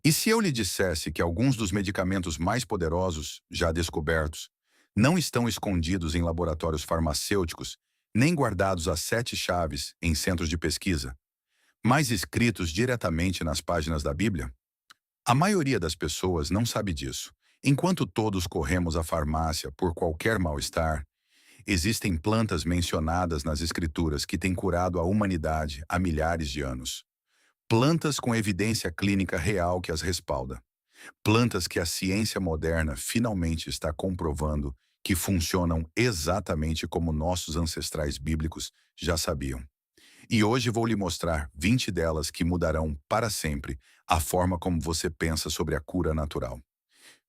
E se eu lhe dissesse que alguns dos medicamentos mais poderosos, já descobertos, não estão escondidos em laboratórios farmacêuticos, nem guardados a sete chaves em centros de pesquisa, mas escritos diretamente nas páginas da Bíblia? A maioria das pessoas não sabe disso. Enquanto todos corremos à farmácia por qualquer mal-estar, existem plantas mencionadas nas Escrituras que têm curado a humanidade há milhares de anos. Plantas com evidência clínica real que as respalda. Plantas que a ciência moderna finalmente está comprovando que funcionam exatamente como nossos ancestrais bíblicos já sabiam. E hoje vou lhe mostrar 20 delas que mudarão para sempre a forma como você pensa sobre a cura natural.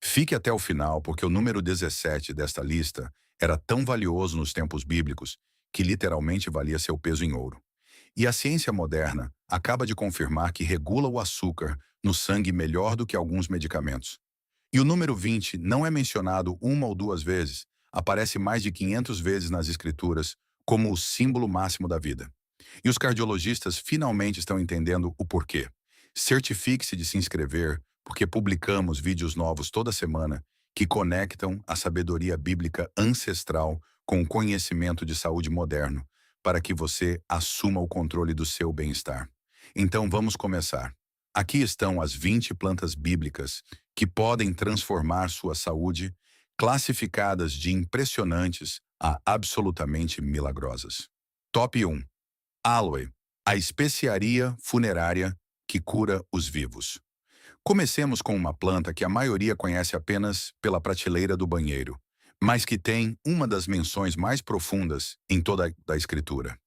Fique até o final, porque o número 17 desta lista era tão valioso nos tempos bíblicos que literalmente valia seu peso em ouro. E a ciência moderna acaba de confirmar que regula o açúcar no sangue melhor do que alguns medicamentos. E o número 20 não é mencionado uma ou duas vezes, aparece mais de 500 vezes nas escrituras como o símbolo máximo da vida. E os cardiologistas finalmente estão entendendo o porquê. Certifique-se de se inscrever, porque publicamos vídeos novos toda semana que conectam a sabedoria bíblica ancestral com o conhecimento de saúde moderno, para que você assuma o controle do seu bem-estar. Então vamos começar. Aqui estão as 20 plantas bíblicas que podem transformar sua saúde, classificadas de impressionantes a absolutamente milagrosas. Top 1. Aloe, a especiaria funerária que cura os vivos. Comecemos com uma planta que a maioria conhece apenas pela prateleira do banheiro, mas que tem uma das menções mais profundas em toda a Escritura.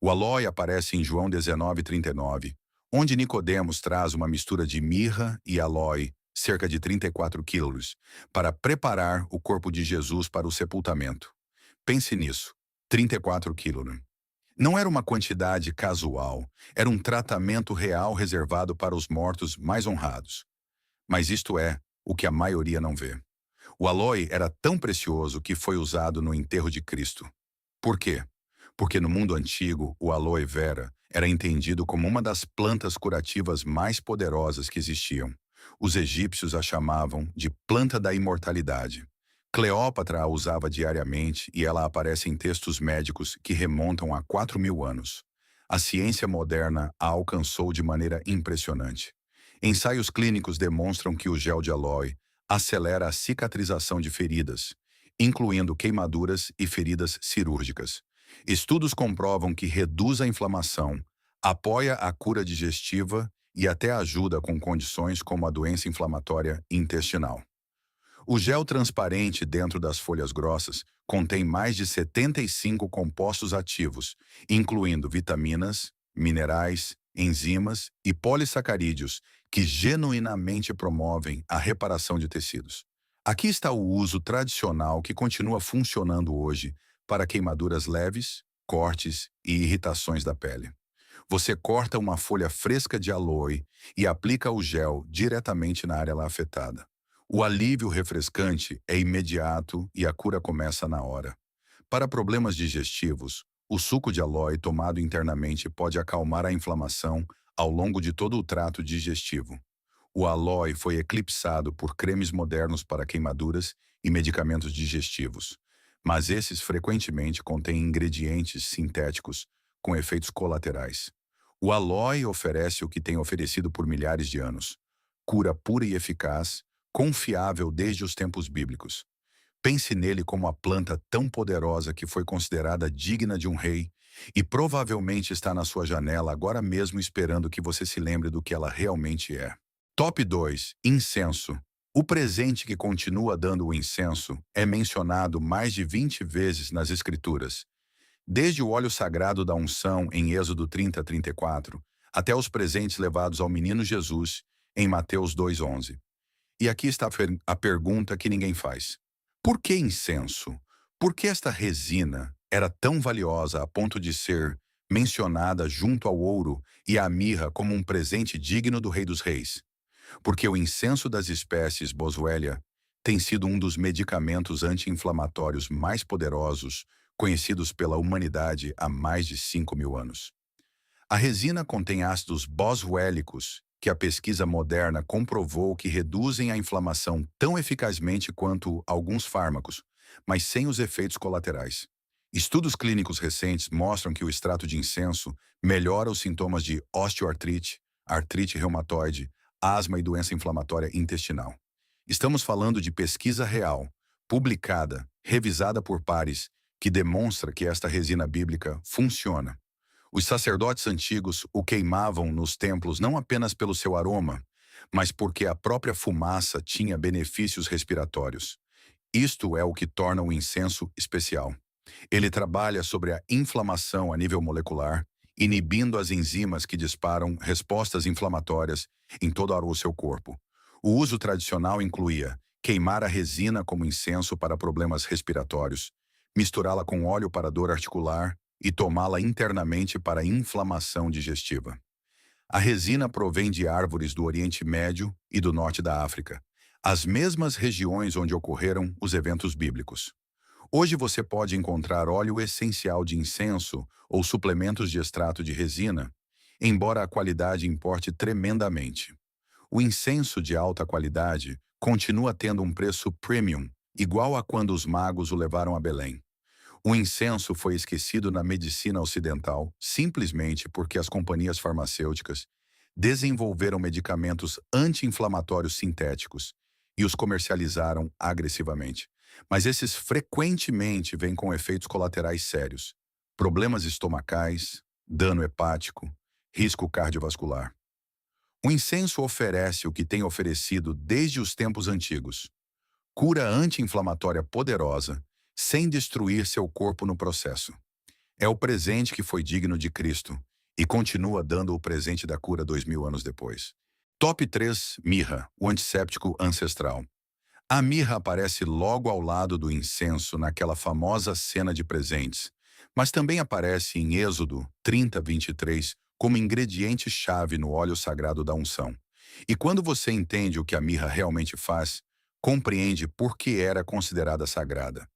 O aloe aparece em João 19:39, onde Nicodemos traz uma mistura de mirra e aloe, cerca de 34 quilos, para preparar o corpo de Jesus para o sepultamento. Pense nisso, 34 quilos. Não era uma quantidade casual, era um tratamento real reservado para os mortos mais honrados. Mas isto é o que a maioria não vê. O aloe era tão precioso que foi usado no enterro de Cristo. Por quê? Porque no mundo antigo, o aloe vera era entendido como uma das plantas curativas mais poderosas que existiam. Os egípcios a chamavam de planta da imortalidade. Cleópatra a usava diariamente e ela aparece em textos médicos que remontam a 4.000 anos. A ciência moderna a alcançou de maneira impressionante. Ensaios clínicos demonstram que o gel de aloe acelera a cicatrização de feridas, incluindo queimaduras e feridas cirúrgicas. Estudos comprovam que reduz a inflamação, apoia a cura digestiva e até ajuda com condições como a doença inflamatória intestinal. O gel transparente dentro das folhas grossas contém mais de 75 compostos ativos, incluindo vitaminas, minerais, enzimas e polissacarídeos, que genuinamente promovem a reparação de tecidos. Aqui está o uso tradicional que continua funcionando hoje para queimaduras leves, cortes e irritações da pele. Você corta uma folha fresca de aloe e aplica o gel diretamente na área lá afetada. O alívio refrescante é imediato e a cura começa na hora. Para problemas digestivos, o suco de aloe tomado internamente pode acalmar a inflamação ao longo de todo o trato digestivo. O aloe foi eclipsado por cremes modernos para queimaduras e medicamentos digestivos, mas esses frequentemente contêm ingredientes sintéticos com efeitos colaterais. O aloe oferece o que tem oferecido por milhares de anos: cura pura e eficaz, confiável desde os tempos bíblicos. Pense nele como a planta tão poderosa que foi considerada digna de um rei e provavelmente está na sua janela agora mesmo esperando que você se lembre do que ela realmente é. Top 2. Incenso. O presente que continua dando o incenso é mencionado mais de 20 vezes nas Escrituras, desde o óleo sagrado da unção em Êxodo 30:34, até os presentes levados ao menino Jesus em Mateus 2:11. E aqui está a pergunta que ninguém faz. Por que incenso? Por que esta resina era tão valiosa a ponto de ser mencionada junto ao ouro e à mirra como um presente digno do Rei dos Reis? Porque o incenso das espécies Boswellia tem sido um dos medicamentos anti-inflamatórios mais poderosos conhecidos pela humanidade há mais de 5.000 anos. A resina contém ácidos boswellicos que a pesquisa moderna comprovou que reduzem a inflamação tão eficazmente quanto alguns fármacos, mas sem os efeitos colaterais. Estudos clínicos recentes mostram que o extrato de incenso melhora os sintomas de osteoartrite, artrite reumatoide, asma e doença inflamatória intestinal. Estamos falando de pesquisa real, publicada, revisada por pares, que demonstra que esta resina bíblica funciona. Os sacerdotes antigos o queimavam nos templos não apenas pelo seu aroma, mas porque a própria fumaça tinha benefícios respiratórios. Isto é o que torna o incenso especial. Ele trabalha sobre a inflamação a nível molecular, inibindo as enzimas que disparam respostas inflamatórias em todo o seu corpo. O uso tradicional incluía queimar a resina como incenso para problemas respiratórios, misturá-la com óleo para dor articular e tomá-la internamente para inflamação digestiva. A resina provém de árvores do Oriente Médio e do Norte da África, as mesmas regiões onde ocorreram os eventos bíblicos. Hoje você pode encontrar óleo essencial de incenso ou suplementos de extrato de resina, embora a qualidade importe tremendamente. O incenso de alta qualidade continua tendo um preço premium, igual a quando os magos o levaram a Belém. O incenso foi esquecido na medicina ocidental simplesmente porque as companhias farmacêuticas desenvolveram medicamentos anti-inflamatórios sintéticos e os comercializaram agressivamente. Mas esses frequentemente vêm com efeitos colaterais sérios: problemas estomacais, dano hepático, risco cardiovascular. O incenso oferece o que tem oferecido desde os tempos antigos: cura anti-inflamatória poderosa, sem destruir seu corpo no processo. É o presente que foi digno de Cristo e continua dando o presente da cura 2000 anos depois. Top 3: mirra, o antisséptico ancestral. A mirra aparece logo ao lado do incenso naquela famosa cena de presentes, mas também aparece em Êxodo 30:23 como ingrediente-chave no óleo sagrado da unção. E quando você entende o que a mirra realmente faz, compreende por que era considerada sagrada.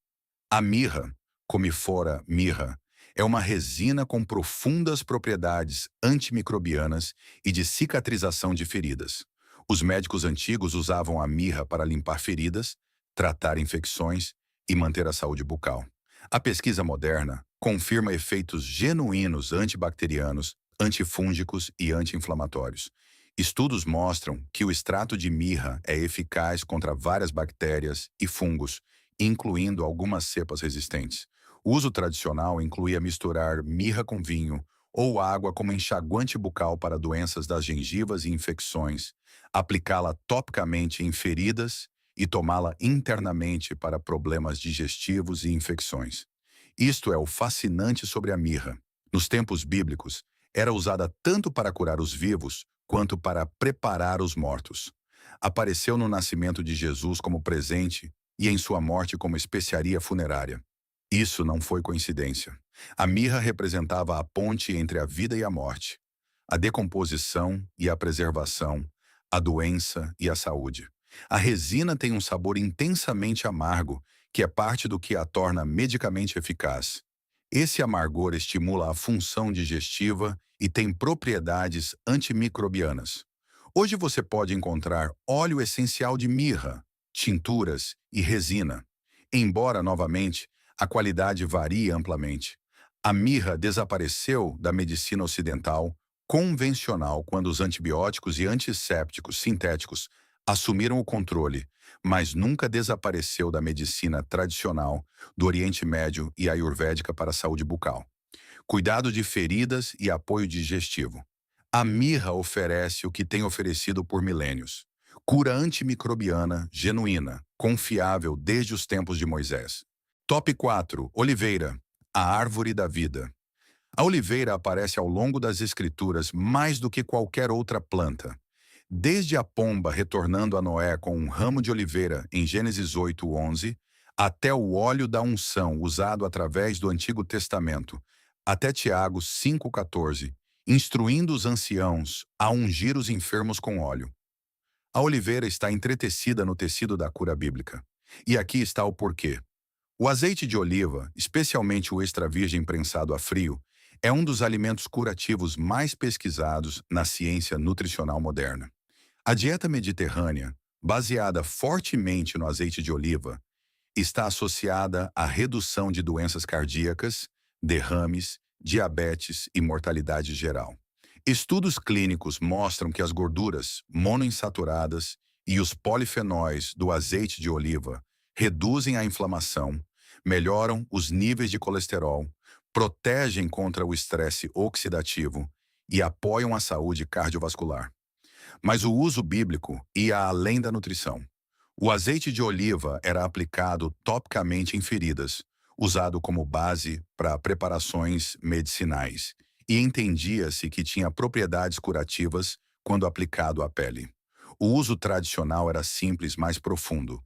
A mirra, comifora mirra, é uma resina com profundas propriedades antimicrobianas e de cicatrização de feridas. Os médicos antigos usavam a mirra para limpar feridas, tratar infecções e manter a saúde bucal. A pesquisa moderna confirma efeitos genuínos antibacterianos, antifúngicos e anti-inflamatórios. Estudos mostram que o extrato de mirra é eficaz contra várias bactérias e fungos, incluindo algumas cepas resistentes. O uso tradicional incluía misturar mirra com vinho ou água como enxaguante bucal para doenças das gengivas e infecções, aplicá-la topicamente em feridas e tomá-la internamente para problemas digestivos e infecções. Isto é o fascinante sobre a mirra. Nos tempos bíblicos, era usada tanto para curar os vivos quanto para preparar os mortos. Apareceu no nascimento de Jesus como presente e em sua morte como especiaria funerária. Isso não foi coincidência. A mirra representava a ponte entre a vida e a morte, a decomposição e a preservação, a doença e a saúde. A resina tem um sabor intensamente amargo, que é parte do que a torna medicamente eficaz. Esse amargor estimula a função digestiva e tem propriedades antimicrobianas. Hoje você pode encontrar óleo essencial de mirra, tinturas e resina. Embora, novamente, a qualidade varie amplamente. A mirra desapareceu da medicina ocidental convencional quando os antibióticos e antissépticos sintéticos assumiram o controle, mas nunca desapareceu da medicina tradicional do Oriente Médio e ayurvédica para a saúde bucal. Cuidado de feridas e apoio digestivo. A mirra oferece o que tem oferecido por milênios: cura antimicrobiana genuína, confiável desde os tempos de Moisés. Top 4: oliveira, a árvore da vida. A oliveira aparece ao longo das escrituras mais do que qualquer outra planta. Desde a pomba retornando a Noé com um ramo de oliveira em Gênesis 8:11, até o óleo da unção usado através do Antigo Testamento, até Tiago 5:14, instruindo os anciãos a ungir os enfermos com óleo. A oliveira está entretecida no tecido da cura bíblica. E aqui está o porquê. O azeite de oliva, especialmente o extra virgem prensado a frio, É um dos alimentos curativos mais pesquisados na ciência nutricional moderna. A dieta mediterrânea, baseada fortemente no azeite de oliva, está associada à redução de doenças cardíacas, derrames, diabetes e mortalidade geral. Estudos clínicos mostram que as gorduras monoinsaturadas e os polifenóis do azeite de oliva reduzem a inflamação, melhoram os níveis de colesterol, protegem contra o estresse oxidativo e apoiam a saúde cardiovascular. Mas o uso bíblico ia além da nutrição. O azeite de oliva era aplicado topicamente em feridas, usado como base para preparações medicinais, e entendia-se que tinha propriedades curativas quando aplicado à pele. O uso tradicional era simples, mas profundo.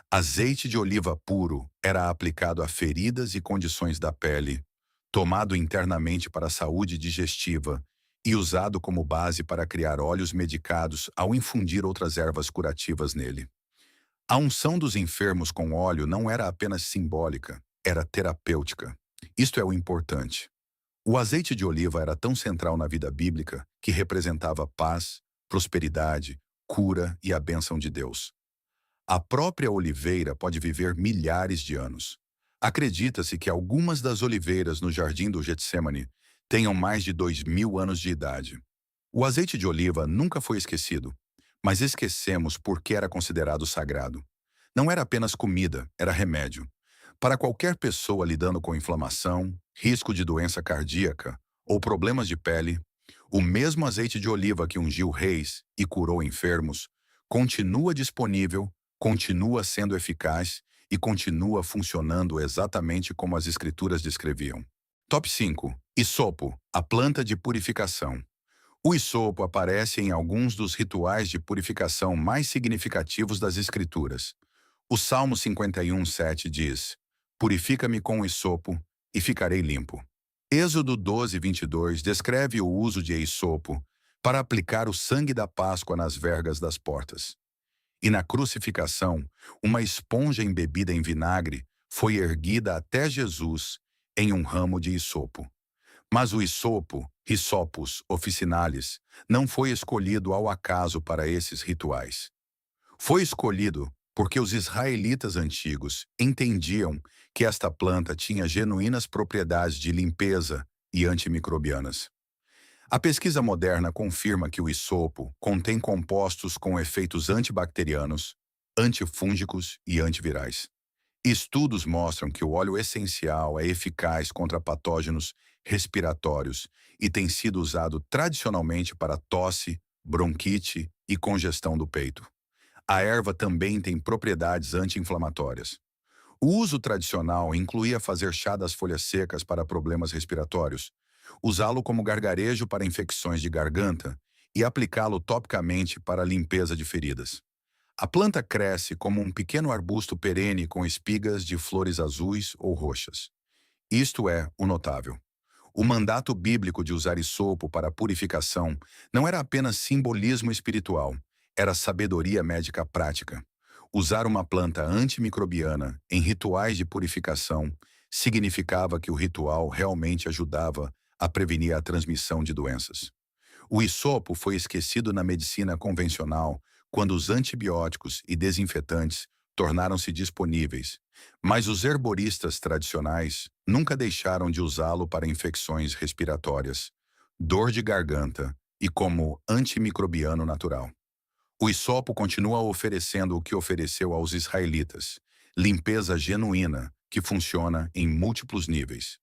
Azeite de oliva puro era aplicado a feridas e condições da pele, tomado internamente para a saúde digestiva e usado como base para criar óleos medicados ao infundir outras ervas curativas nele. A unção dos enfermos com óleo não era apenas simbólica, era terapêutica. Isto é o importante. O azeite de oliva era tão central na vida bíblica que representava paz, prosperidade, cura e a bênção de Deus. A própria oliveira pode viver milhares de anos. Acredita-se que algumas das oliveiras no jardim do Getsemane tenham mais de 2000 anos de idade. O azeite de oliva nunca foi esquecido, mas esquecemos porque era considerado sagrado. Não era apenas comida, era remédio. Para qualquer pessoa lidando com inflamação, risco de doença cardíaca ou problemas de pele, o mesmo azeite de oliva que ungiu reis e curou enfermos continua disponível, continua sendo eficaz e continua funcionando exatamente como as escrituras descreviam. Top 5. Isopo, a planta de purificação. O isopo aparece em alguns dos rituais de purificação mais significativos das Escrituras. O Salmo 51:7 diz: Purifica-me com o isopo e ficarei limpo. Êxodo 12:22 descreve o uso de isopo para aplicar o sangue da Páscoa nas vergas das portas. E na crucificação, uma esponja embebida em vinagre foi erguida até Jesus em um ramo de isopo. Mas o isopo, Hyssopus officinalis, não foi escolhido ao acaso para esses rituais. Foi escolhido porque os israelitas antigos entendiam que esta planta tinha genuínas propriedades de limpeza e antimicrobianas. A pesquisa moderna confirma que o isopo contém compostos com efeitos antibacterianos, antifúngicos e antivirais. Estudos mostram que o óleo essencial é eficaz contra patógenos respiratórios e tem sido usado tradicionalmente para tosse, bronquite e congestão do peito. A erva também tem propriedades anti-inflamatórias. O uso tradicional incluía fazer chá das folhas secas para problemas respiratórios, usá-lo como gargarejo para infecções de garganta e aplicá-lo topicamente para a limpeza de feridas. A planta cresce como um pequeno arbusto perene com espigas de flores azuis ou roxas. Isto é o notável. O mandato bíblico de usar isopo para a purificação não era apenas simbolismo espiritual, era sabedoria médica prática. Usar uma planta antimicrobiana em rituais de purificação significava que o ritual realmente ajudava a prevenir a transmissão de doenças. O isopo foi esquecido na medicina convencional quando os antibióticos e desinfetantes tornaram-se disponíveis, mas os herboristas tradicionais nunca deixaram de usá-lo para infecções respiratórias, dor de garganta e como antimicrobiano natural. O hisopo continua oferecendo o que ofereceu aos israelitas, limpeza genuína que funciona em múltiplos níveis.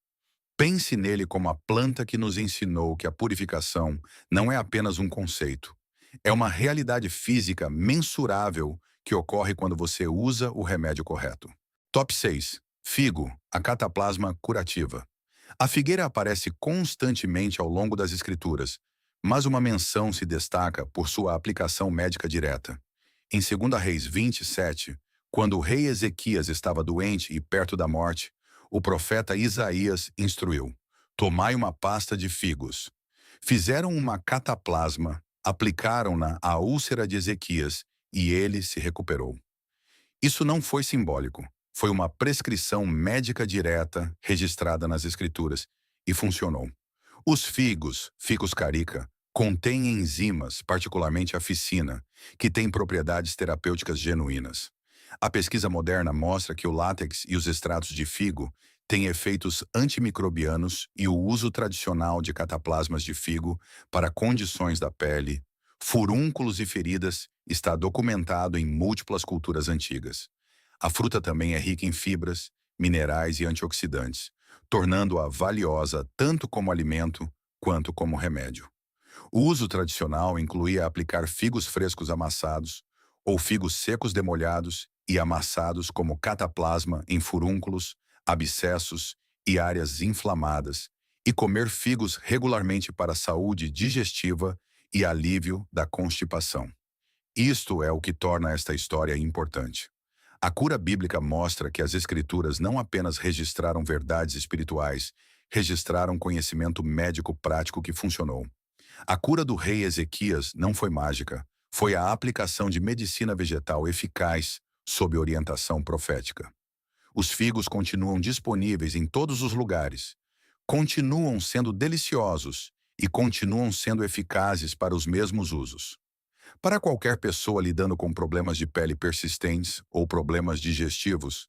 Pense nele como a planta que nos ensinou que a purificação não é apenas um conceito. É uma realidade física mensurável que ocorre quando você usa o remédio correto. Top 6. Figo, a cataplasma curativa. A figueira aparece constantemente ao longo das escrituras, mas uma menção se destaca por sua aplicação médica direta. Em 2 Reis 27, quando o rei Ezequias estava doente e perto da morte, o profeta Isaías instruiu: tomai uma pasta de figos. Fizeram uma cataplasma, aplicaram-na à úlcera de Ezequias e ele se recuperou. Isso não foi simbólico, foi uma prescrição médica direta registrada nas Escrituras e funcionou. Os figos, Ficus carica, contêm enzimas, particularmente a ficina, que tem propriedades terapêuticas genuínas. A pesquisa moderna mostra que o látex e os extratos de figo têm efeitos antimicrobianos e o uso tradicional de cataplasmas de figo para condições da pele, furúnculos e feridas está documentado em múltiplas culturas antigas. A fruta também é rica em fibras, minerais e antioxidantes, tornando-a valiosa tanto como alimento quanto como remédio. O uso tradicional incluía aplicar figos frescos amassados ou figos secos demolhados e amassados como cataplasma em furúnculos, abscessos e áreas inflamadas, e comer figos regularmente para a saúde digestiva e alívio da constipação. Isto é o que torna esta história importante. A cura bíblica mostra que as Escrituras não apenas registraram verdades espirituais, registraram conhecimento médico prático que funcionou. A cura do rei Ezequias não foi mágica, foi a aplicação de medicina vegetal eficaz sob orientação profética. Os figos continuam disponíveis em todos os lugares, continuam sendo deliciosos e continuam sendo eficazes para os mesmos usos. Para qualquer pessoa lidando com problemas de pele persistentes ou problemas digestivos,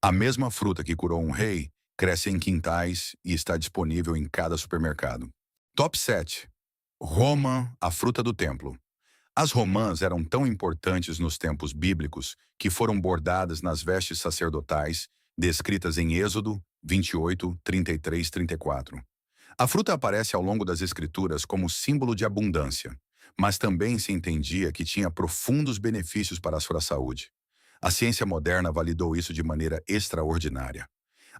a mesma fruta que curou um rei cresce em quintais e está disponível em cada supermercado. Top 7. Romã, a fruta do templo. As romãs eram tão importantes nos tempos bíblicos que foram bordadas nas vestes sacerdotais, descritas em Êxodo 28, 33, 34. A fruta aparece ao longo das Escrituras como símbolo de abundância, mas também se entendia que tinha profundos benefícios para a sua saúde. A ciência moderna validou isso de maneira extraordinária.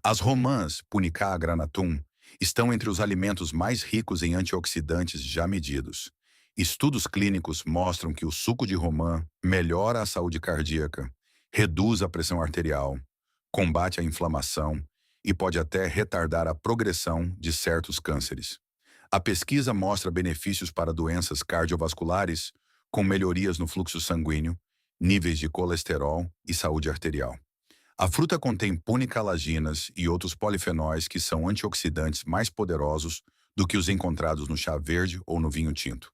As romãs, Punica granatum, estão entre os alimentos mais ricos em antioxidantes já medidos. Estudos clínicos mostram que o suco de romã melhora a saúde cardíaca, reduz a pressão arterial, combate a inflamação e pode até retardar a progressão de certos cânceres. A pesquisa mostra benefícios para doenças cardiovasculares, com melhorias no fluxo sanguíneo, níveis de colesterol e saúde arterial. A fruta contém punicalaginas e outros polifenóis que são antioxidantes mais poderosos do que os encontrados no chá verde ou no vinho tinto.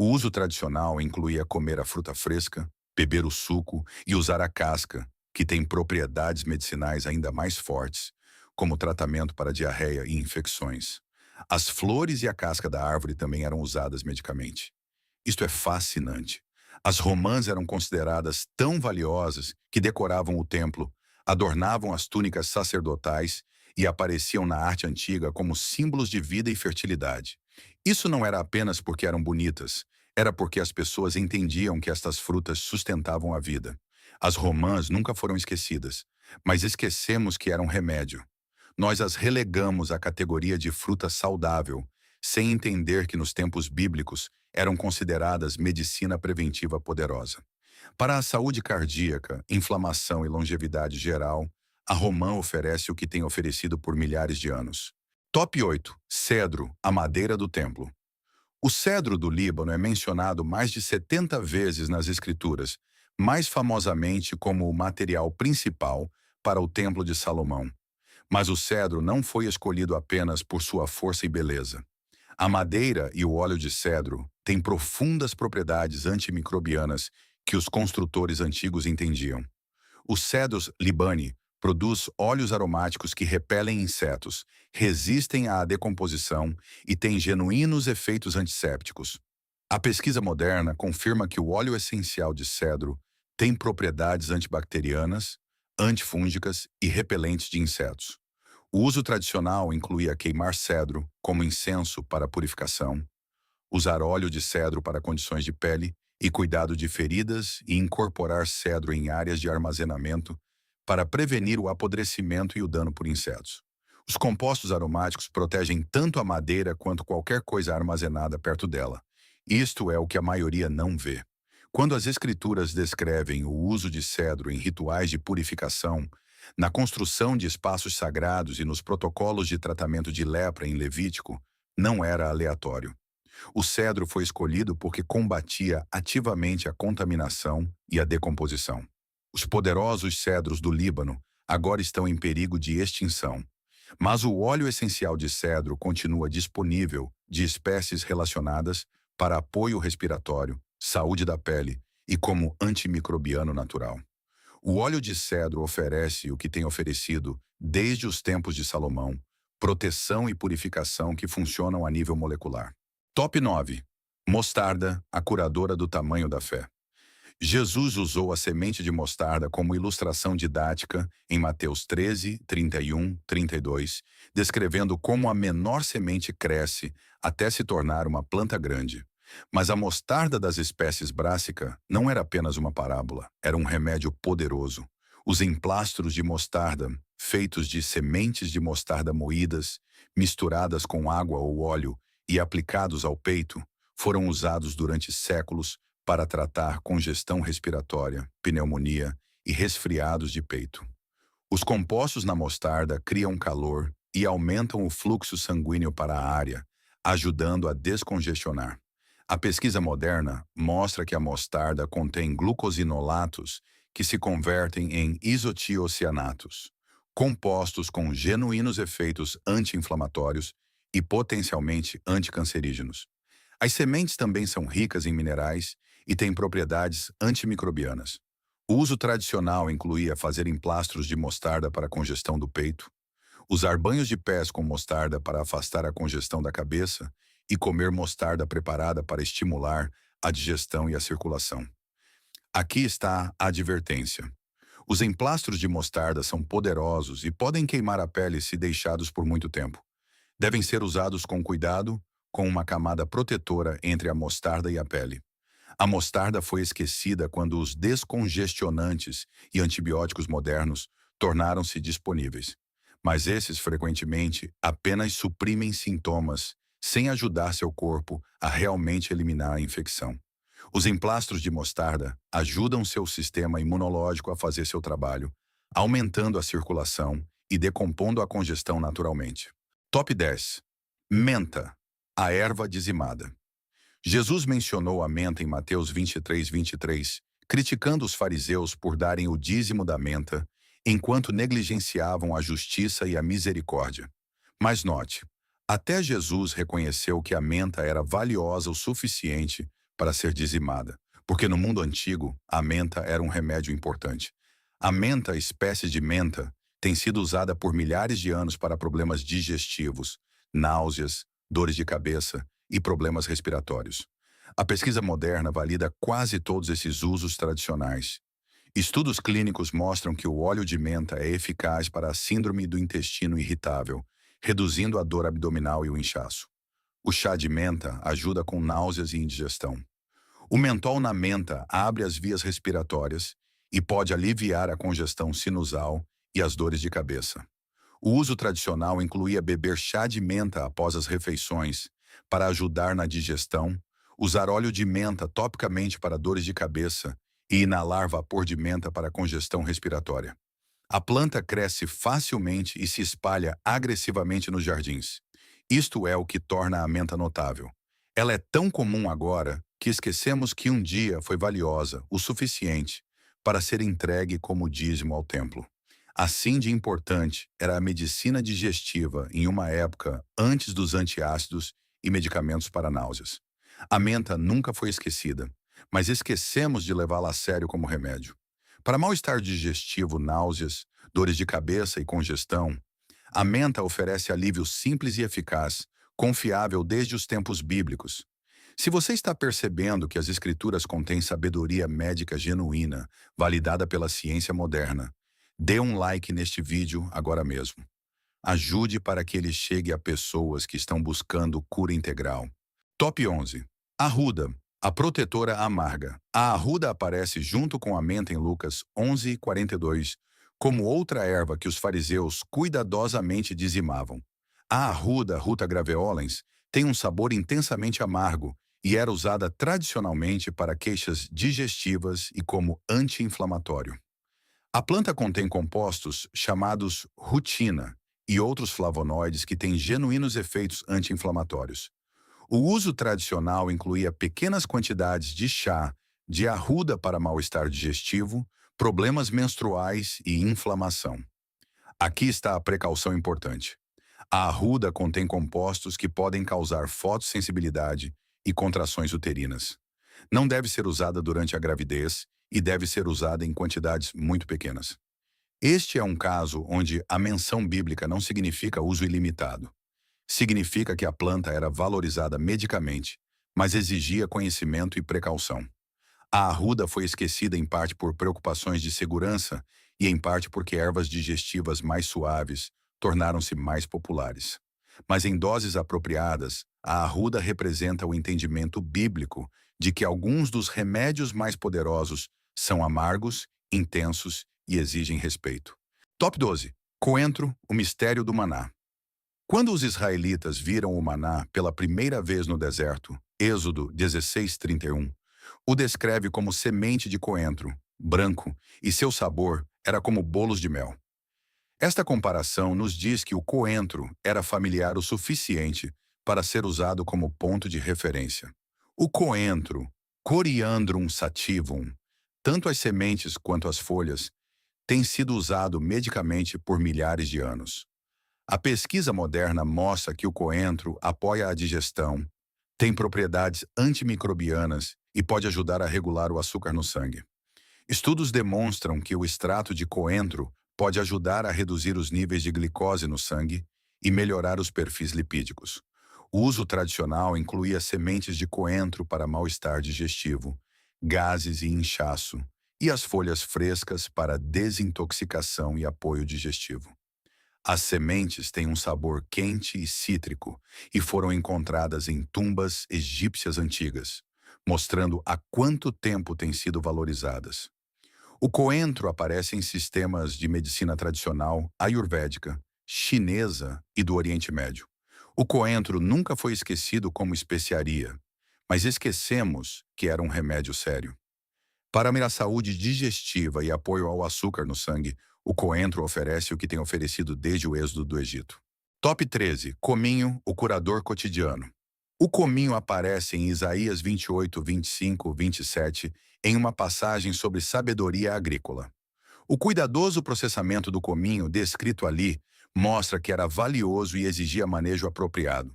O uso tradicional incluía comer a fruta fresca, beber o suco e usar a casca, que tem propriedades medicinais ainda mais fortes, como tratamento para diarreia e infecções. As flores e a casca da árvore também eram usadas medicamente. Isto é fascinante. As romãs eram consideradas tão valiosas que decoravam o templo, adornavam as túnicas sacerdotais e apareciam na arte antiga como símbolos de vida e fertilidade. Isso não era apenas porque eram bonitas, era porque as pessoas entendiam que estas frutas sustentavam a vida. As romãs nunca foram esquecidas, mas esquecemos que eram remédio. Nós as relegamos à categoria de fruta saudável, sem entender que nos tempos bíblicos eram consideradas medicina preventiva poderosa. Para a saúde cardíaca, inflamação e longevidade geral, a romã oferece o que tem oferecido por milhares de anos. Top 8. Cedro, a madeira do templo. O cedro do Líbano é mencionado mais de 70 vezes nas Escrituras, mais famosamente como o material principal para o Templo de Salomão. Mas o cedro não foi escolhido apenas por sua força e beleza. A madeira e o óleo de cedro têm profundas propriedades antimicrobianas que os construtores antigos entendiam. O cedros libani produz óleos aromáticos que repelem insetos, resistem à decomposição e têm genuínos efeitos antissépticos. A pesquisa moderna confirma que o óleo essencial de cedro tem propriedades antibacterianas, antifúngicas e repelentes de insetos. O uso tradicional incluía queimar cedro como incenso para purificação, usar óleo de cedro para condições de pele e cuidado de feridas e incorporar cedro em áreas de armazenamento para prevenir o apodrecimento e o dano por insetos. Os compostos aromáticos protegem tanto a madeira quanto qualquer coisa armazenada perto dela. Isto é o que a maioria não vê. Quando as Escrituras descrevem o uso de cedro em rituais de purificação, na construção de espaços sagrados e nos protocolos de tratamento de lepra em Levítico, não era aleatório. O cedro foi escolhido porque combatia ativamente a contaminação e a decomposição. Os poderosos cedros do Líbano agora estão em perigo de extinção. Mas o óleo essencial de cedro continua disponível de espécies relacionadas para apoio respiratório, saúde da pele e como antimicrobiano natural. O óleo de cedro oferece o que tem oferecido desde os tempos de Salomão, proteção e purificação que funcionam a nível molecular. Top 9. Mostarda, a curadora do tamanho da fé. Jesus usou a semente de mostarda como ilustração didática em Mateus 13, 31, 32, descrevendo como a menor semente cresce até se tornar uma planta grande. Mas a mostarda das espécies Brassica não era apenas uma parábola, era um remédio poderoso. Os emplastros de mostarda, feitos de sementes de mostarda moídas, misturadas com água ou óleo e aplicados ao peito, foram usados durante séculos para tratar congestão respiratória, pneumonia e resfriados de peito. Os compostos na mostarda criam calor e aumentam o fluxo sanguíneo para a área, ajudando a descongestionar. A pesquisa moderna mostra que a mostarda contém glucosinolatos que se convertem em isotiocianatos, compostos com genuínos efeitos anti-inflamatórios e potencialmente anticancerígenos. As sementes também são ricas em minerais e têm propriedades antimicrobianas. O uso tradicional incluía fazer emplastros de mostarda para a congestão do peito, usar banhos de pés com mostarda para afastar a congestão da cabeça e comer mostarda preparada para estimular a digestão e a circulação. Aqui está a advertência. Os emplastros de mostarda são poderosos e podem queimar a pele se deixados por muito tempo. Devem ser usados com cuidado, com uma camada protetora entre a mostarda e a pele. A mostarda foi esquecida quando os descongestionantes e antibióticos modernos tornaram-se disponíveis. Mas esses, frequentemente, apenas suprimem sintomas, sem ajudar seu corpo a realmente eliminar a infecção. Os emplastros de mostarda ajudam seu sistema imunológico a fazer seu trabalho, aumentando a circulação e decompondo a congestão naturalmente. Top 10. Menta, a erva dizimada. Jesus mencionou a menta em Mateus 23, 23, criticando os fariseus por darem o dízimo da menta, enquanto negligenciavam a justiça e a misericórdia. Mas note, até Jesus reconheceu que a menta era valiosa o suficiente para ser dizimada, porque no mundo antigo, a menta era um remédio importante. A menta, espécie de menta, tem sido usada por milhares de anos para problemas digestivos, náuseas, dores de cabeça e problemas respiratórios. A pesquisa moderna valida quase todos esses usos tradicionais. Estudos clínicos mostram que o óleo de menta é eficaz para a síndrome do intestino irritável, reduzindo a dor abdominal e o inchaço. O chá de menta ajuda com náuseas e indigestão. O mentol na menta abre as vias respiratórias e pode aliviar a congestão sinusal e as dores de cabeça. O uso tradicional incluía beber chá de menta após as refeições para ajudar na digestão, usar óleo de menta topicamente para dores de cabeça e inalar vapor de menta para congestão respiratória. A planta cresce facilmente e se espalha agressivamente nos jardins. Isto é o que torna a menta notável. Ela é tão comum agora que esquecemos que um dia foi valiosa o suficiente para ser entregue como dízimo ao templo. Assim de importante era a medicina digestiva em uma época antes dos antiácidos e medicamentos para náuseas. A menta nunca foi esquecida, mas esquecemos de levá-la a sério como remédio. Para mal-estar digestivo, náuseas, dores de cabeça e congestão, a menta oferece alívio simples e eficaz, confiável desde os tempos bíblicos. Se você está percebendo que as escrituras contêm sabedoria médica genuína, validada pela ciência moderna, dê um like neste vídeo agora mesmo. Ajude para que ele chegue a pessoas que estão buscando cura integral. Top 11. Arruda, a protetora amarga. A arruda aparece junto com a menta em Lucas 11:42, como outra erva que os fariseus cuidadosamente dizimavam. A arruda, Ruta graveolens, tem um sabor intensamente amargo e era usada tradicionalmente para queixas digestivas e como anti-inflamatório. A planta contém compostos chamados rutina e outros flavonoides que têm genuínos efeitos anti-inflamatórios. O uso tradicional incluía pequenas quantidades de chá de arruda para mal-estar digestivo, problemas menstruais e inflamação. Aqui está a precaução importante. A arruda contém compostos que podem causar fotossensibilidade e contrações uterinas. Não deve ser usada durante a gravidez e deve ser usada em quantidades muito pequenas. Este é um caso onde a menção bíblica não significa uso ilimitado. Significa que a planta era valorizada medicamente, mas exigia conhecimento e precaução. A arruda foi esquecida em parte por preocupações de segurança e em parte porque ervas digestivas mais suaves tornaram-se mais populares. Mas em doses apropriadas, a arruda representa o entendimento bíblico de que alguns dos remédios mais poderosos são amargos, intensos e exigem respeito. Top 12. Coentro, o mistério do maná. Quando os israelitas viram o maná pela primeira vez no deserto, Êxodo 16:31, o descreve como semente de coentro, branco, e seu sabor era como bolos de mel. Esta comparação nos diz que o coentro era familiar o suficiente para ser usado como ponto de referência. O coentro, Coriandrum sativum, tanto as sementes quanto as folhas, tem sido usado medicamente por milhares de anos. A pesquisa moderna mostra que o coentro apoia a digestão, tem propriedades antimicrobianas e pode ajudar a regular o açúcar no sangue. Estudos demonstram que o extrato de coentro pode ajudar a reduzir os níveis de glicose no sangue e melhorar os perfis lipídicos. O uso tradicional incluía sementes de coentro para mal-estar digestivo, gases e inchaço, e as folhas frescas para desintoxicação e apoio digestivo. As sementes têm um sabor quente e cítrico e foram encontradas em tumbas egípcias antigas, mostrando há quanto tempo têm sido valorizadas. O coentro aparece em sistemas de medicina tradicional ayurvédica, chinesa e do Oriente Médio. O coentro nunca foi esquecido como especiaria, mas esquecemos que era um remédio sério. Para a saúde digestiva e apoio ao açúcar no sangue, o coentro oferece o que tem oferecido desde o êxodo do Egito. Top 13. Cominho, o curador cotidiano. O cominho aparece em Isaías 28, 25, 27, em uma passagem sobre sabedoria agrícola. O cuidadoso processamento do cominho, descrito ali, mostra que era valioso e exigia manejo apropriado.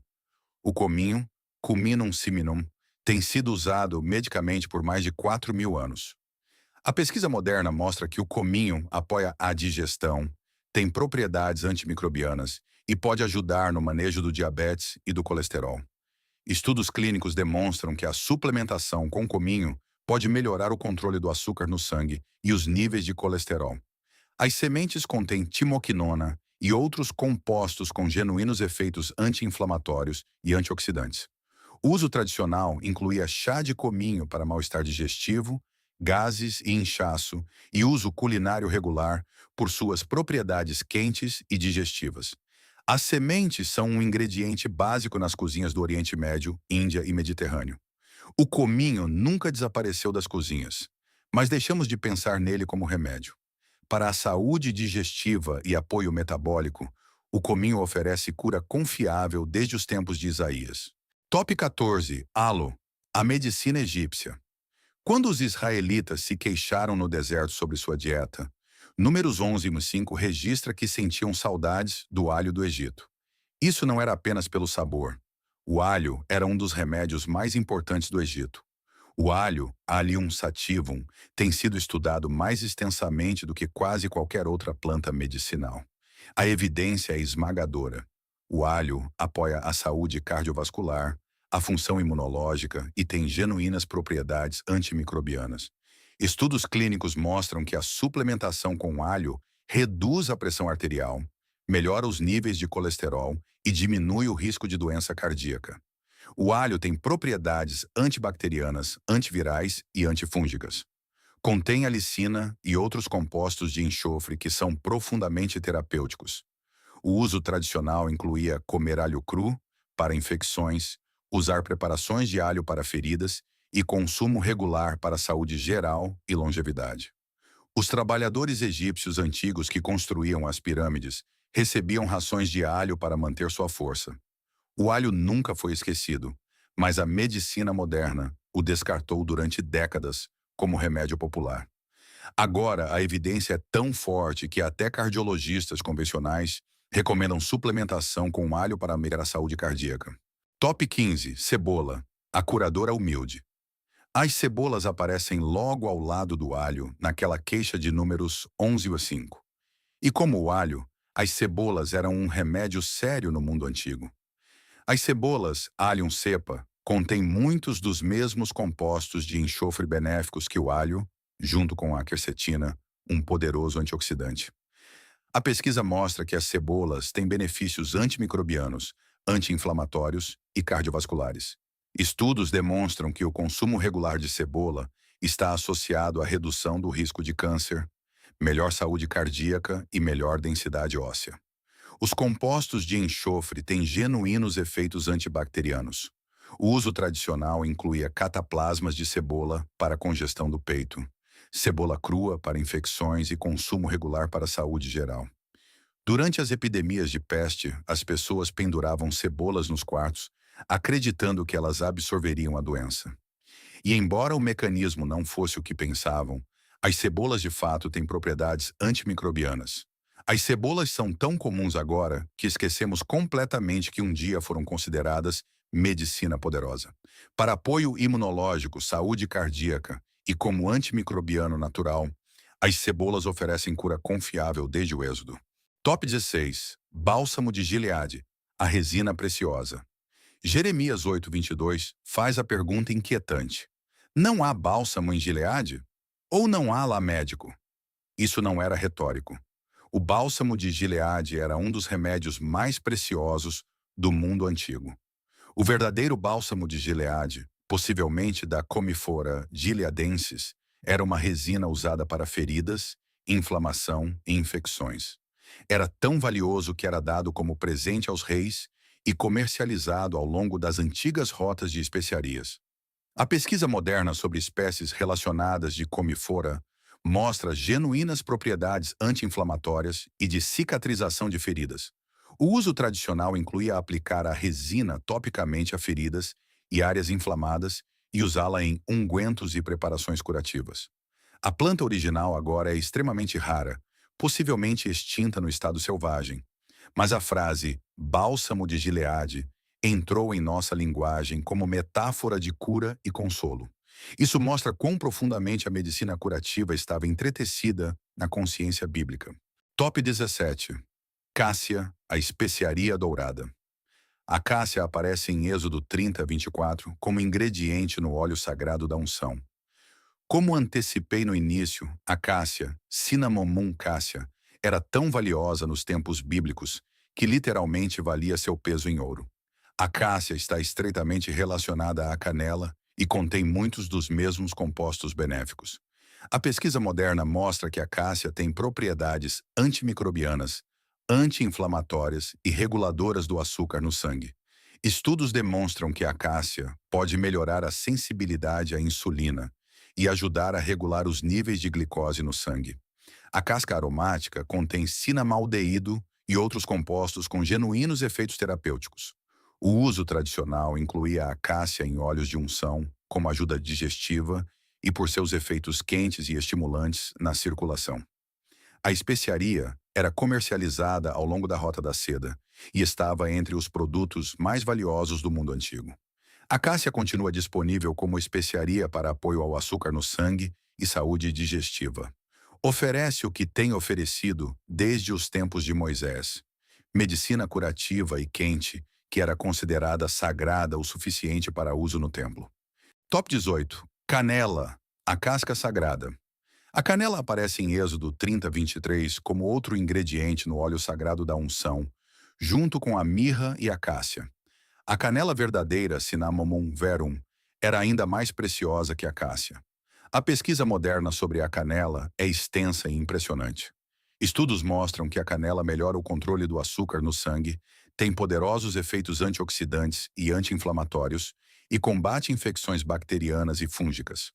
O cominho, Cuminum siminum, tem sido usado medicamente por mais de 4.000 anos. A pesquisa moderna mostra que o cominho apoia a digestão, tem propriedades antimicrobianas e pode ajudar no manejo do diabetes e do colesterol. Estudos clínicos demonstram que a suplementação com cominho pode melhorar o controle do açúcar no sangue e os níveis de colesterol. As sementes contêm timoquinona e outros compostos com genuínos efeitos anti-inflamatórios e antioxidantes. O uso tradicional incluía chá de cominho para mal-estar digestivo, gases e inchaço, e uso culinário regular por suas propriedades quentes e digestivas. As sementes são um ingrediente básico nas cozinhas do Oriente Médio, Índia e Mediterrâneo. O cominho nunca desapareceu das cozinhas, mas deixamos de pensar nele como remédio. Para a saúde digestiva e apoio metabólico, o cominho oferece cura confiável desde os tempos de Isaías. Top 14. Alo, a medicina egípcia. Quando os israelitas se queixaram no deserto sobre sua dieta, Números 11:5 registra que sentiam saudades do alho do Egito. Isso não era apenas pelo sabor. O alho era um dos remédios mais importantes do Egito. O alho, Allium sativum, tem sido estudado mais extensamente do que quase qualquer outra planta medicinal. A evidência é esmagadora. O alho apoia a saúde cardiovascular, a função imunológica e tem genuínas propriedades antimicrobianas. Estudos clínicos mostram que a suplementação com alho reduz a pressão arterial, melhora os níveis de colesterol e diminui o risco de doença cardíaca. O alho tem propriedades antibacterianas, antivirais e antifúngicas. Contém alicina e outros compostos de enxofre que são profundamente terapêuticos. O uso tradicional incluía comer alho cru para infecções, usar preparações de alho para feridas e consumo regular para a saúde geral e longevidade. Os trabalhadores egípcios antigos que construíam as pirâmides recebiam rações de alho para manter sua força. O alho nunca foi esquecido, mas a medicina moderna o descartou durante décadas como remédio popular. Agora, a evidência é tão forte que até cardiologistas convencionais recomendam suplementação com alho para melhorar a saúde cardíaca. Top 15. Cebola. A curadora humilde. As cebolas aparecem logo ao lado do alho, naquela queixa de números 11 a 5. E como o alho, as cebolas eram um remédio sério no mundo antigo. As cebolas, Allium cepa, contêm muitos dos mesmos compostos de enxofre benéficos que o alho, junto com a quercetina, um poderoso antioxidante. A pesquisa mostra que as cebolas têm benefícios antimicrobianos, anti-inflamatórios e cardiovasculares. Estudos demonstram que o consumo regular de cebola está associado à redução do risco de câncer, melhor saúde cardíaca e melhor densidade óssea. Os compostos de enxofre têm genuínos efeitos antibacterianos. O uso tradicional incluía cataplasmas de cebola para congestão do peito, cebola crua para infecções e consumo regular para a saúde geral. Durante as epidemias de peste, as pessoas penduravam cebolas nos quartos, acreditando que elas absorveriam a doença. E embora o mecanismo não fosse o que pensavam, as cebolas de fato têm propriedades antimicrobianas. As cebolas são tão comuns agora que esquecemos completamente que um dia foram consideradas medicina poderosa. Para apoio imunológico, saúde cardíaca e como antimicrobiano natural, as cebolas oferecem cura confiável desde o Êxodo. Top 16. Bálsamo de Gileade, a resina preciosa. Jeremias 8:22 faz a pergunta inquietante: não há bálsamo em Gileade? Ou não há lá médico? Isso não era retórico. O bálsamo de Gileade era um dos remédios mais preciosos do mundo antigo. O verdadeiro bálsamo de Gileade, possivelmente da Comifora gileadensis, era uma resina usada para feridas, inflamação e infecções. Era tão valioso que era dado como presente aos reis e comercializado ao longo das antigas rotas de especiarias. A pesquisa moderna sobre espécies relacionadas de Comifora mostra genuínas propriedades anti-inflamatórias e de cicatrização de feridas. O uso tradicional incluía aplicar a resina topicamente a feridas e áreas inflamadas e usá-la em ungüentos e preparações curativas. A planta original agora é extremamente rara, possivelmente extinta no estado selvagem, mas a frase bálsamo de Gileade entrou em nossa linguagem como metáfora de cura e consolo. Isso mostra quão profundamente a medicina curativa estava entretecida na consciência bíblica. Top 17. Cássia, a especiaria dourada. A cássia aparece em Êxodo 30:24 como ingrediente no óleo sagrado da unção. Como antecipei no início, a cássia, Cinnamomum cassia, era tão valiosa nos tempos bíblicos que literalmente valia seu peso em ouro. A cássia está estreitamente relacionada à canela e contém muitos dos mesmos compostos benéficos. A pesquisa moderna mostra que a cássia tem propriedades antimicrobianas, anti-inflamatórias e reguladoras do açúcar no sangue. Estudos demonstram que a cássia pode melhorar a sensibilidade à insulina e ajudar a regular os níveis de glicose no sangue. A casca aromática contém cinnamaldeído e outros compostos com genuínos efeitos terapêuticos. O uso tradicional incluía a cássia em óleos de unção, como ajuda digestiva e por seus efeitos quentes e estimulantes na circulação. A especiaria era comercializada ao longo da Rota da Seda e estava entre os produtos mais valiosos do mundo antigo. A cássia continua disponível como especiaria para apoio ao açúcar no sangue e saúde digestiva. Oferece o que tem oferecido desde os tempos de Moisés: medicina curativa e quente, que era considerada sagrada o suficiente para uso no templo. Top 18. Canela, a casca sagrada. A canela aparece em Êxodo 30:23 como outro ingrediente no óleo sagrado da unção, junto com a mirra e a cássia. A canela verdadeira, Cinnamomum verum, era ainda mais preciosa que a cássia. A pesquisa moderna sobre a canela é extensa e impressionante. Estudos mostram que a canela melhora o controle do açúcar no sangue, tem poderosos efeitos antioxidantes e anti-inflamatórios e combate infecções bacterianas e fúngicas.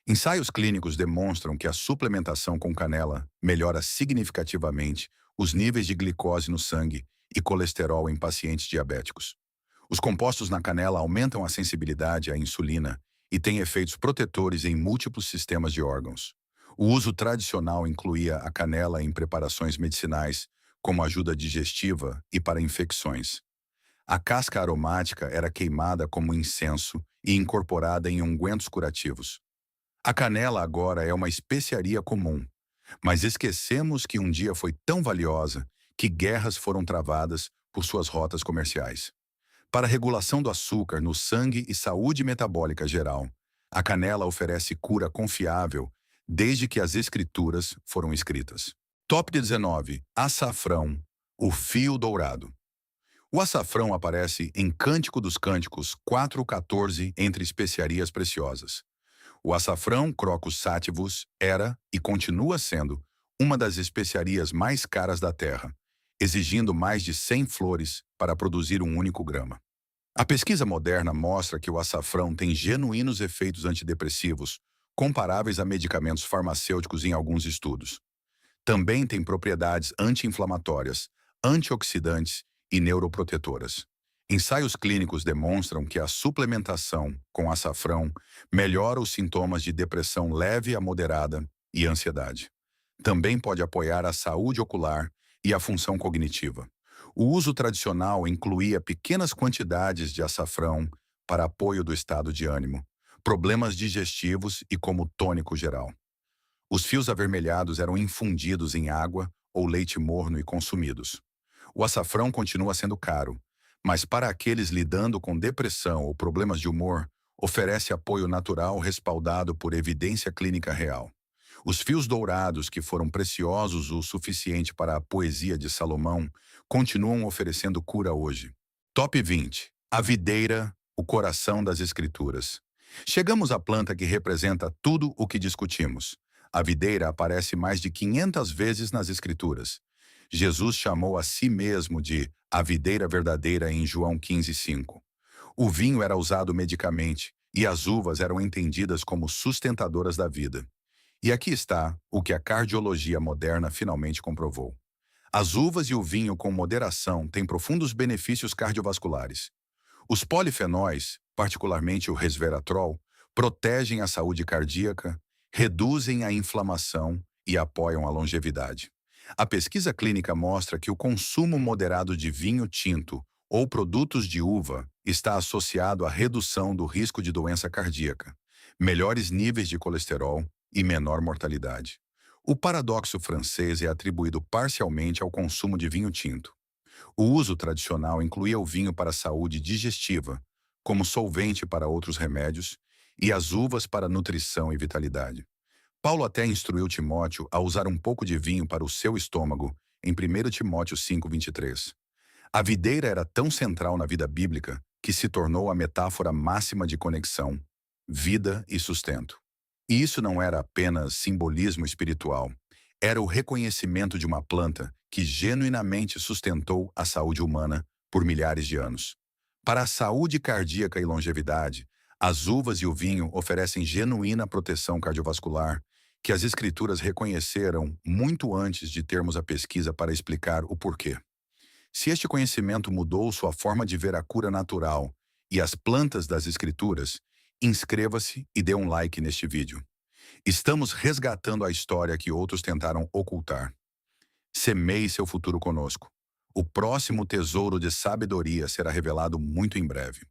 Ensaios clínicos demonstram que a suplementação com canela melhora significativamente os níveis de glicose no sangue e colesterol em pacientes diabéticos. Os compostos na canela aumentam a sensibilidade à insulina e têm efeitos protetores em múltiplos sistemas de órgãos. O uso tradicional incluía a canela em preparações medicinais, como ajuda digestiva e para infecções. A casca aromática era queimada como incenso e incorporada em ungüentos curativos. A canela agora é uma especiaria comum, mas esquecemos que um dia foi tão valiosa que guerras foram travadas por suas rotas comerciais. Para a regulação do açúcar no sangue e saúde metabólica geral, a canela oferece cura confiável desde que as escrituras foram escritas. Top 19. Açafrão, o fio dourado. O açafrão aparece em Cântico dos Cânticos 4:14 entre especiarias preciosas. O açafrão Crocus sativus era e continua sendo uma das especiarias mais caras da terra, exigindo mais de 100 flores para produzir um único grama. A pesquisa moderna mostra que o açafrão tem genuínos efeitos antidepressivos, comparáveis a medicamentos farmacêuticos em alguns estudos. Também tem propriedades anti-inflamatórias, antioxidantes e neuroprotetoras. Ensaios clínicos demonstram que a suplementação com açafrão melhora os sintomas de depressão leve a moderada e ansiedade. Também pode apoiar a saúde ocular e a função cognitiva. O uso tradicional incluía pequenas quantidades de açafrão para apoio do estado de ânimo, problemas digestivos e como tônico geral. Os fios avermelhados eram infundidos em água ou leite morno e consumidos. O açafrão continua sendo caro, mas para aqueles lidando com depressão ou problemas de humor, oferece apoio natural respaldado por evidência clínica real. Os fios dourados, que foram preciosos o suficiente para a poesia de Salomão, continuam oferecendo cura hoje. Top 20. A videira, o coração das Escrituras. Chegamos à planta que representa tudo o que discutimos. A videira aparece mais de 500 vezes nas Escrituras. Jesus chamou a si mesmo de a videira verdadeira em João 15:5. O vinho era usado medicamente e as uvas eram entendidas como sustentadoras da vida. E aqui está o que a cardiologia moderna finalmente comprovou. As uvas e o vinho com moderação têm profundos benefícios cardiovasculares. Os polifenóis, particularmente o resveratrol, protegem a saúde cardíaca, reduzem a inflamação e apoiam a longevidade. A pesquisa clínica mostra que o consumo moderado de vinho tinto ou produtos de uva está associado à redução do risco de doença cardíaca, melhores níveis de colesterol e menor mortalidade. O paradoxo francês é atribuído parcialmente ao consumo de vinho tinto. O uso tradicional incluía o vinho para a saúde digestiva, como solvente para outros remédios, e as uvas para nutrição e vitalidade. Paulo até instruiu Timóteo a usar um pouco de vinho para o seu estômago, em 1 Timóteo 5:23. A videira era tão central na vida bíblica que se tornou a metáfora máxima de conexão, vida e sustento. E isso não era apenas simbolismo espiritual, era o reconhecimento de uma planta que genuinamente sustentou a saúde humana por milhares de anos. Para a saúde cardíaca e longevidade, as uvas e o vinho oferecem genuína proteção cardiovascular, que as escrituras reconheceram muito antes de termos a pesquisa para explicar o porquê. Se este conhecimento mudou sua forma de ver a cura natural e as plantas das escrituras, inscreva-se e dê um like neste vídeo. Estamos resgatando a história que outros tentaram ocultar. Semeie seu futuro conosco. O próximo tesouro de sabedoria será revelado muito em breve.